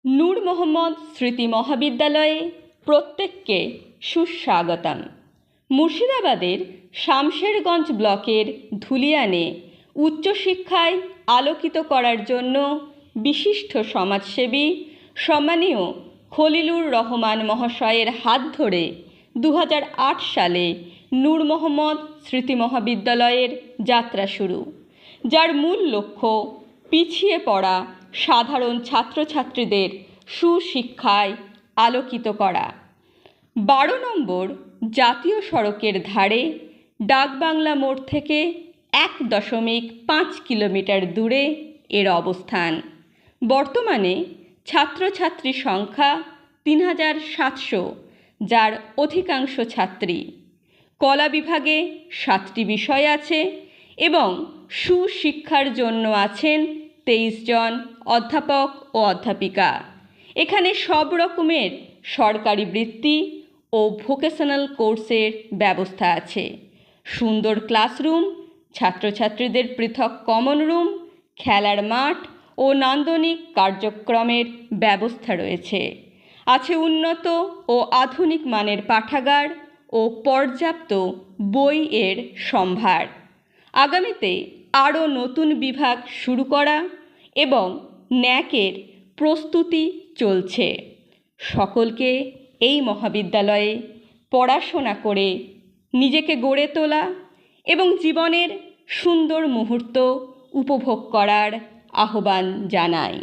নূর মোহাম্মদ স্মৃতি মহাবিদ্যালয়ে প্রত্যেককে সুস্বাগতম। মুর্শিদাবাদের শামশেরগঞ্জ ব্লকের ধুলিয়ানে উচ্চশিক্ষায় আলোকিত করার জন্য বিশিষ্ট সমাজসেবী সম্মানীয় খলিলুর রহমান মহাশয়ের হাত ধরে 2008 সালে নূর মোহাম্মদ স্মৃতি মহাবিদ্যালয়ের যাত্রা শুরু, যার মূল লক্ষ্য পিছিয়ে পড়া সাধারণ ছাত্রছাত্রীদের সুশিক্ষায় আলোকিত করা। 12 নম্বর জাতীয় সড়কের ধারে ডাকবাংলা মোড় থেকে 1.5 কিলোমিটার দূরে এর অবস্থান। বর্তমানে ছাত্রছাত্রী সংখ্যা 3700, যার অধিকাংশ ছাত্রী। কলা বিভাগে 7টি বিষয় আছে এবং সুশিক্ষার জন্য আছেন 23 জন অধ্যাপক ও অধ্যাপিকা। এখানে সব রকমের সরকারি বৃত্তি ও ভোকেশনাল কোর্সের ব্যবস্থা আছে। সুন্দর ক্লাসরুম, ছাত্রছাত্রীদের পৃথক কমন রুম, খেলার মাঠ ও নান্দনিক কার্যক্রমের ব্যবস্থা রয়েছে। আছে উন্নত ও আধুনিক মানের পাঠাগার ও পর্যাপ্ত বইয়ের সম্ভার। আগামীতে আরও নতুন বিভাগ শুরু করা এবং ন্যাকের প্রস্তুতি চলছে। সকলকে এই মহাবিদ্যালয়ে পড়াশোনা করে নিজেকে গড়ে তোলা এবং জীবনের সুন্দর মুহূর্ত উপভোগ করার আহ্বান জানাই।